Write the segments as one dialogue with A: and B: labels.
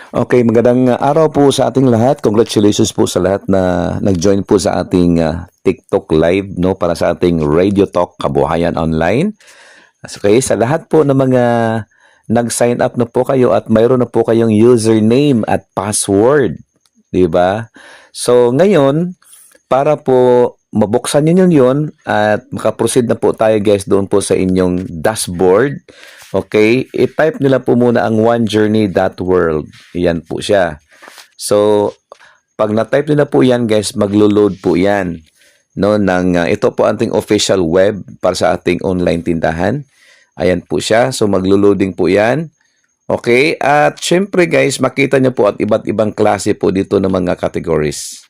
A: Okay, magandang araw po sa ating lahat. Congratulations po sa lahat na nag-join po sa ating TikTok live no para sa ating Radio Talk Kabuhayan Online. Okay, sa lahat po ng mga nag-sign up na po kayo at mayroon na po kayong username at password, 'di ba? So ngayon, para po mabuksan niyo yun at makaproceed na po tayo guys doon po sa inyong dashboard. Okay, i-type nila po muna ang onejourney.world. Yan po siya. So, pag na-type nila po yan guys, maglo-load po yan. No, ito po ating official web para sa ating online tindahan. Ayan po siya. So, maglo-loading po yan. Okay, at syempre guys, makita niyo po at iba't ibang klase po dito ng mga categories.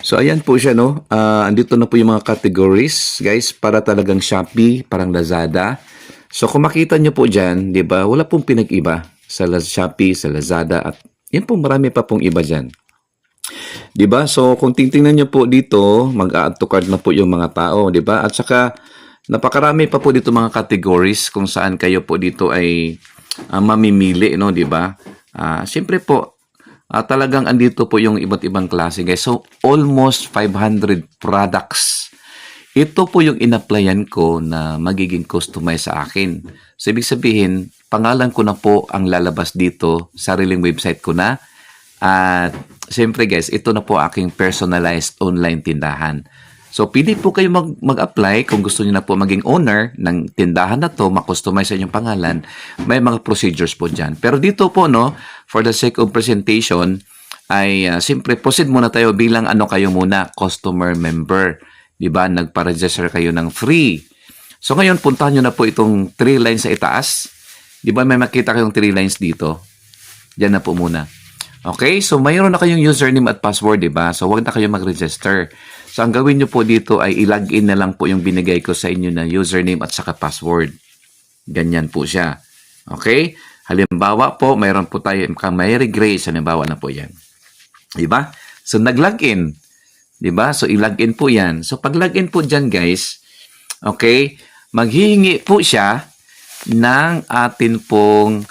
A: So, ayan po siya, no? Andito na po yung mga categories, guys, para talagang Shopee, parang Lazada. So, kung makita nyo po dyan, di ba, wala pong pinag-iba sa Shopee, sa Lazada, at yan po, marami pa pong iba dyan. Di ba? So, kung titingnan nyo po dito, mag-add to cart na po yung mga tao, di ba? At saka, napakarami pa po dito mga categories kung saan kayo po dito ay mamimili, no? Di ba? Siyempre po, talagang andito po yung iba't ibang klase guys. So, almost 500 products. Ito po yung in-applyan ko na magiging customized sa akin. So, ibig sabihin, pangalan ko na po ang lalabas dito, sariling website ko na. At, siyempre guys, ito na po aking personalized online tindahan. So, pili po kayo mag-apply kung gusto niyo na po maging owner ng tindahan na to, makustomize sa inyong pangalan, may mga procedures po dyan. Pero dito po, no, for the sake of presentation, ay simpre proceed muna tayo bilang ano kayo muna, customer member. Diba? Nagpa-register kayo ng free. So, ngayon, puntahan nyo na po itong 3 lines sa itaas. Diba may makita kayong 3 lines dito? Diyan na po muna. Okay, so mayroon na kayong username at password, diba? So, huwag na kayo mag-register. So, ang gawin nyo po dito ay i-login na lang po yung binigay ko sa inyo na username at saka password. Ganyan po siya. Okay? Halimbawa po, mayroon po tayo kang Mary Grace. Halimbawa na po yan. Diba? So, nag-login. Diba? So, i-login po yan. So, pag login po dyan, guys, okay, maghihingi po siya ng atin pong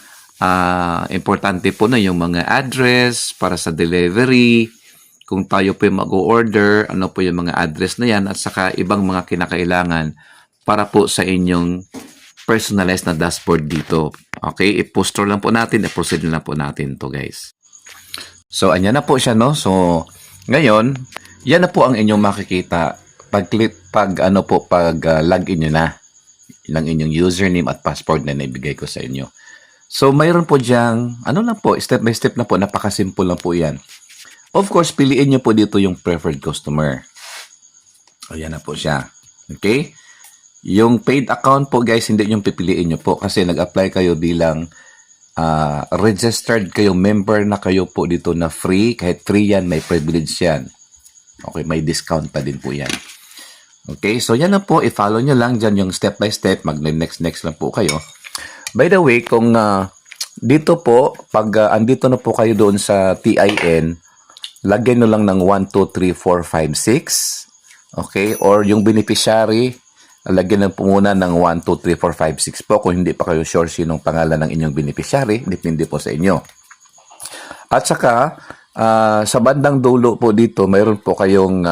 A: importante po na yung mga address para sa delivery, kung tayo po mag-order, ano po yung mga address na yan, at saka ibang mga kinakailangan para po sa inyong personalized na dashboard dito. Okay, i-poster lang po natin, i-proceed lang po natin to guys. So, anyan na po siya, no? So, ngayon, yan na po ang inyong makikita pag login nyo na ng inyong username at password na naibigay ko sa inyo. So, mayroon po diyang, ano lang po, step by step na po, napakasimple lang po yan. Of course, piliin nyo po dito yung preferred customer. O, yan na po siya. Okay? Yung paid account po, guys, hindi yung pipiliin nyo po kasi nag-apply kayo bilang registered kayo, member na kayo po dito na free. Kahit free yan, may privilege yan. Okay, may discount pa din po yan. Okay, so yan na po. I-follow nyo lang dyan yung step by step. Mag-next lang po kayo. By the way, kung dito po, pag andito na po kayo doon sa TIN, lagyan nyo lang ng 1, 2, 3, 4, 5, 6. Okay? Or yung beneficiary, lagyan na po muna ng 1, 2, 3, 4, 5, 6 po. Kung hindi pa kayo sure sinong pangalan ng inyong beneficiary, depende po sa inyo. At saka, sa bandang dulo po dito, mayroon po kayong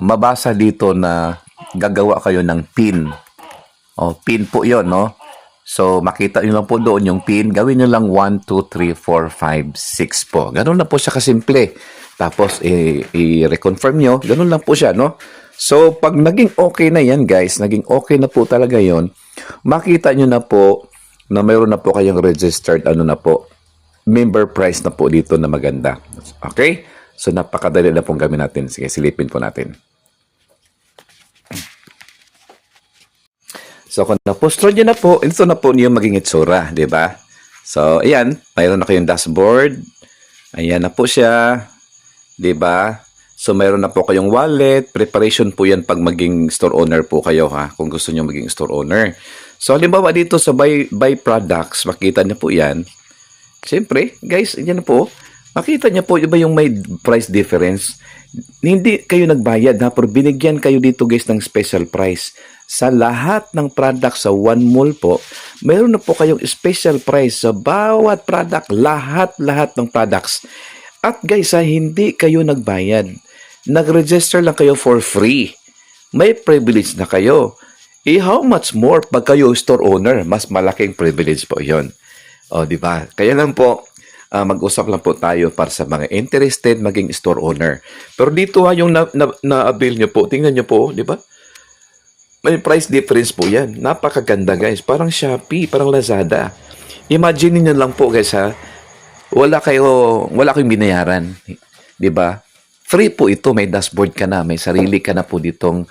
A: mabasa dito na gagawa kayo ng PIN. O, PIN po yon, no? So, makita nyo lang po doon yung PIN. Gawin nyo lang 1, 2, 3, 4, 5, 6 po. Ganun lang po siya kasimple. Tapos, i-reconfirm nyo. Ganun lang po siya, no? So, pag naging okay na yan, guys, naging okay na po talaga yon, makita nyo na po na mayroon na po kayong registered, member price na po dito na maganda. Okay? So, napakadali na pong gawin natin. Sige, silipin po natin. So, kung na-post nyo na po, ito na po yung maging itsura, di ba? So, ayan, mayroon na kayong dashboard. Ayan na po siya, di ba? So, mayroon na po kayong wallet. Preparation po yan pag maging store owner po kayo, ha? Kung gusto nyo maging store owner. So, halimbawa dito sa buy products, makita nyo po yan. Siyempre, guys, yan na po. Makita nyo po, iba yung may price difference. Hindi kayo nagbayad, ha? Pero binigyan kayo dito, guys, ng special price. sa lahat ng product sa One Mall po, mayroon na po kayong special price sa bawat product, lahat-lahat ng products. At guys, hindi kayo nagbayad. Nag-register lang kayo for free. May privilege na kayo. How much more pag kayo store owner? Mas malaking privilege po yon. O, di ba? Kaya lang po, mag-usap lang po tayo para sa mga interested maging store owner. Pero dito yung na-avail nyo po, tingnan nyo po, di ba? May price difference po yan. Napakaganda guys. Parang Shopee, parang Lazada. Imagine niyo lang po guys ha. Wala kayong binayaran. 'Di ba? Free po ito. May dashboard ka na. May sarili ka na po ditong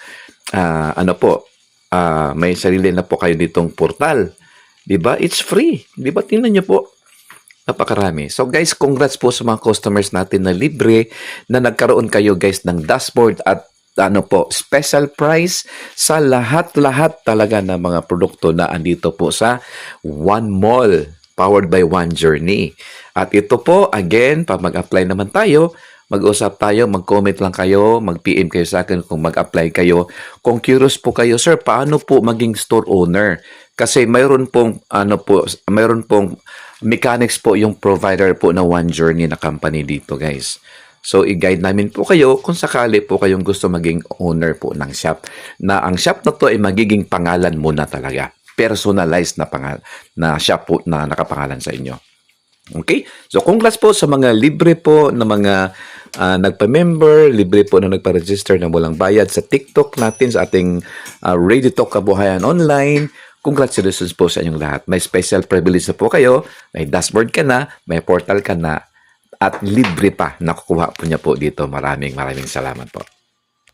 A: may sarili na po kayo ditong portal. 'Di ba? It's free. 'Di ba? Tingnan niyo po. Napakarami. So guys, congrats po sa mga customers natin na libre na nagkaroon kayo guys ng dashboard at special price sa lahat-lahat talaga ng mga produkto na andito po sa One Mall, powered by One Journey. At ito po, again, pag mag-apply naman tayo, mag-usap tayo, mag-comment lang kayo, mag-PM kayo sa akin kung mag-apply kayo. Kung curious po kayo, sir, paano po maging store owner? Kasi mayroon pong mechanics po yung provider po na One Journey na company dito, guys. So, i-guide namin po kayo kung sakali po kayong gusto maging owner po ng shop. Na ang shop na to ay magiging pangalan mo na talaga. Personalized na shop po na nakapangalan sa inyo. Okay? So, congrats po sa mga libre po na mga nagpa-member, libre po na nagpa-register na walang bayad sa TikTok natin, sa ating Radio Talk Kabuhayan Online. Congratulations po sa inyong lahat. May special privilege na po kayo, may dashboard ka na, may portal ka na, at libre pa nakukuha po niya po dito. Maraming salamat po.